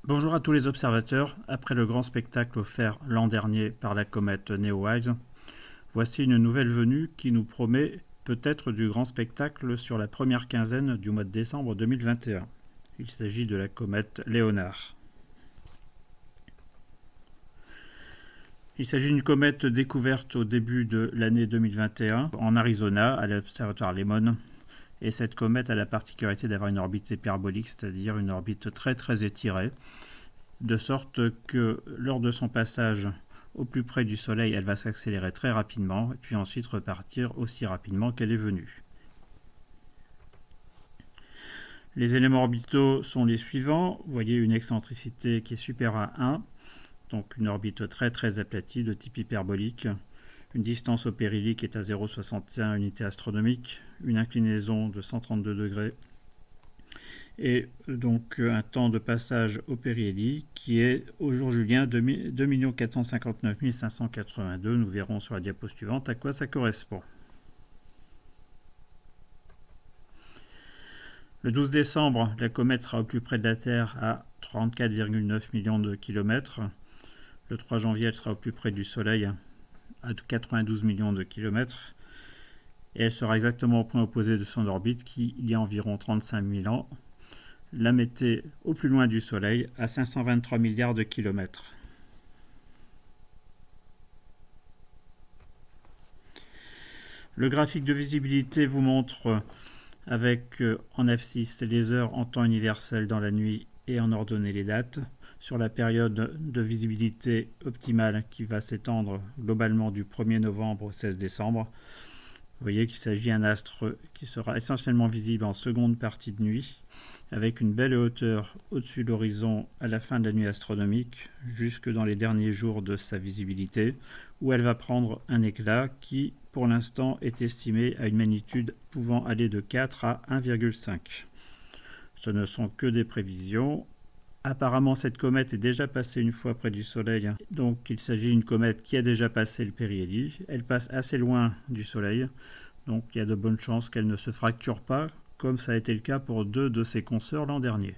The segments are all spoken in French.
Bonjour à tous les observateurs. Après le grand spectacle offert l'an dernier par la comète Neowise, voici une nouvelle venue qui nous promet peut-être du grand spectacle sur la première quinzaine du mois de décembre 2021. Il s'agit de la comète Léonard. Il s'agit d'une comète découverte au début de l'année 2021 en Arizona à l'observatoire Lemon. Et cette comète a la particularité d'avoir une orbite hyperbolique, c'est-à-dire une orbite très étirée, de sorte que lors de son passage au plus près du Soleil, elle va s'accélérer très rapidement, et puis ensuite repartir aussi rapidement qu'elle est venue. Les éléments orbitaux sont les suivants. Vous voyez une excentricité qui est supérieure à 1, donc une orbite très aplatie de type hyperbolique. Une distance au périhélie qui est à 0,61 unités astronomiques, une inclinaison de 132 degrés, et donc un temps de passage au périhélie qui est au jour julien 2 459 582. Nous verrons sur la diapo suivante à quoi ça correspond. Le 12 décembre, la comète sera au plus près de la Terre à 34,9 millions de kilomètres. Le 3 janvier, elle sera au plus près du Soleil à 92 millions de kilomètres. Et elle sera exactement au point opposé de son orbite qui, il y a environ 35 000 ans, la mettait au plus loin du Soleil à 523 milliards de kilomètres. Le graphique de visibilité vous montre avec en abscisse les heures en temps universel dans la nuit et en ordonnée les dates sur la période de visibilité optimale qui va s'étendre globalement du 1er novembre au 16 décembre. Vous voyez qu'il s'agit d'un astre qui sera essentiellement visible en seconde partie de nuit, avec une belle hauteur au-dessus de l'horizon à la fin de la nuit astronomique, jusque dans les derniers jours de sa visibilité, où elle va prendre un éclat qui, pour l'instant, est estimé à une magnitude pouvant aller de 4 à 1,5. Ce ne sont que des prévisions. Apparemment, cette comète est déjà passée une fois près du Soleil, donc il s'agit d'une comète qui a déjà passé le périhélie. Elle passe assez loin du Soleil, donc il y a de bonnes chances qu'elle ne se fracture pas, comme ça a été le cas pour 2 de ses consoeurs l'an dernier.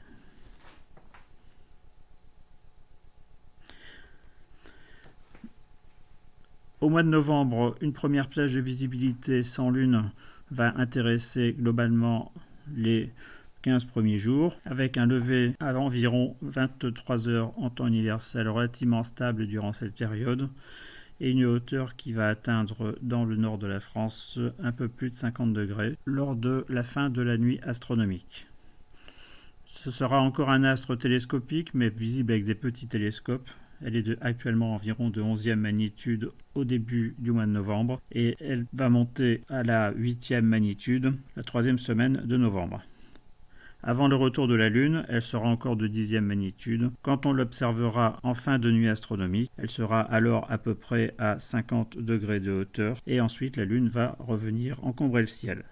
Au mois de novembre, une première plage de visibilité sans lune va intéresser globalement les 15 premiers jours, avec un lever à environ 23 heures en temps universel relativement stable durant cette période, et une hauteur qui va atteindre dans le nord de la France un peu plus de 50 degrés lors de la fin de la nuit astronomique. Ce sera encore un astre télescopique, mais visible avec des petits télescopes. Elle est actuellement environ de 11e magnitude au début du mois de novembre, et elle va monter à la 8e magnitude la 3e semaine de novembre. Avant le retour de la Lune, elle sera encore de 10e magnitude. Quand on l'observera en fin de nuit astronomique, elle sera alors à peu près à 50 degrés de hauteur, et ensuite la Lune va revenir encombrer le ciel.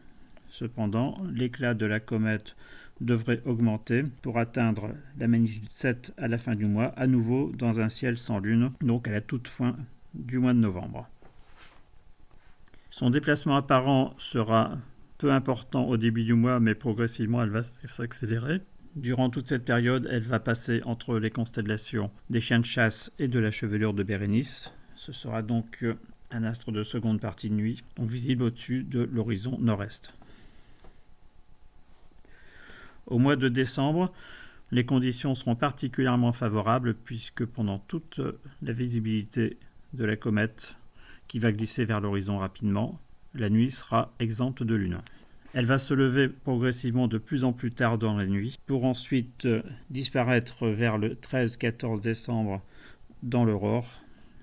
Cependant, l'éclat de la comète devrait augmenter pour atteindre la magnitude 7 à la fin du mois, à nouveau dans un ciel sans lune, donc à la toute fin du mois de novembre. Son déplacement apparent sera peu important au début du mois, mais progressivement elle va s'accélérer. Durant toute cette période, elle va passer entre les constellations des chiens de chasse et de la chevelure de Bérénice. Ce sera donc un astre de seconde partie de nuit, donc visible au-dessus de l'horizon nord-est. Au mois de décembre, les conditions seront particulièrement favorables puisque pendant toute la visibilité de la comète, qui va glisser vers l'horizon rapidement, la nuit sera exempte de lune. Elle va se lever progressivement de plus en plus tard dans la nuit, pour ensuite disparaître vers le 13-14 décembre dans l'aurore,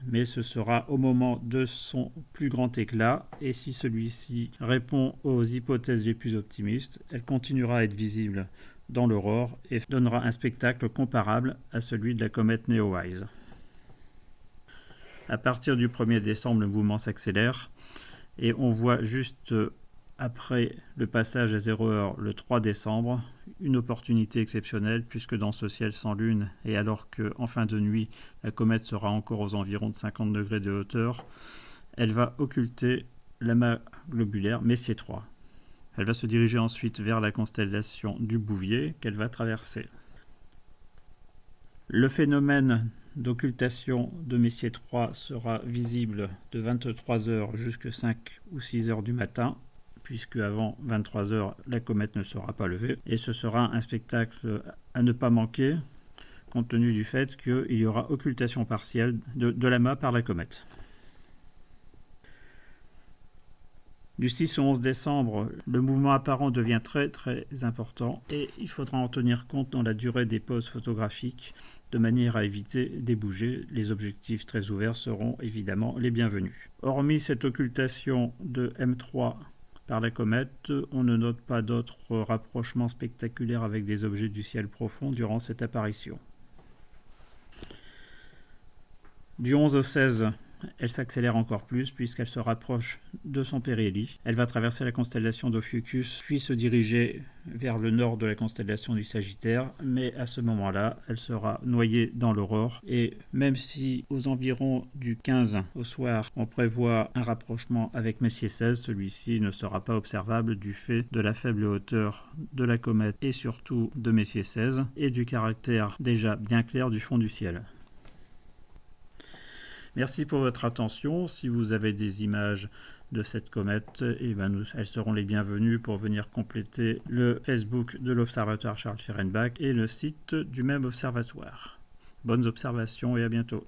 mais ce sera au moment de son plus grand éclat, et si celui-ci répond aux hypothèses les plus optimistes, elle continuera à être visible dans l'aurore et donnera un spectacle comparable à celui de la comète Neowise. À partir du 1er décembre, le mouvement s'accélère et on voit juste après le passage à 0h le 3 décembre une opportunité exceptionnelle puisque dans ce ciel sans lune et alors qu'en fin de nuit la comète sera encore aux environs de 50 degrés de hauteur, elle va occulter l'amas globulaire Messier 3. Elle va se diriger ensuite vers la constellation du Bouvier qu'elle va traverser. Le phénomène d'occultation de Messier 3 sera visible de 23 h jusqu'à 5 ou 6 h du matin, puisque avant 23 h la comète ne sera pas levée, et ce sera un spectacle à ne pas manquer, compte tenu du fait qu'il y aura occultation partielle de l'amas par la comète. Du 6 au 11 décembre, le mouvement apparent devient très très important et il faudra en tenir compte dans la durée des poses photographiques de manière à éviter des bougées. Les objectifs très ouverts seront évidemment les bienvenus. Hormis cette occultation de M3 par la comète, on ne note pas d'autres rapprochements spectaculaires avec des objets du ciel profond durant cette apparition. Du 11 au 16, elle s'accélère encore plus puisqu'elle se rapproche de son périhélie. Elle va traverser la constellation d'Ophiuchus, puis se diriger vers le nord de la constellation du Sagittaire, mais à ce moment-là, elle sera noyée dans l'aurore. Et même si aux environs du 15 au soir, on prévoit un rapprochement avec Messier 16, celui-ci ne sera pas observable du fait de la faible hauteur de la comète et surtout de Messier 16 et du caractère déjà bien clair du fond du ciel. Merci pour votre attention. Si vous avez des images de cette comète, elles seront les bienvenues pour venir compléter le Facebook de l'Observatoire Charles Fehrenbach et le site du même observatoire. Bonnes observations et à bientôt.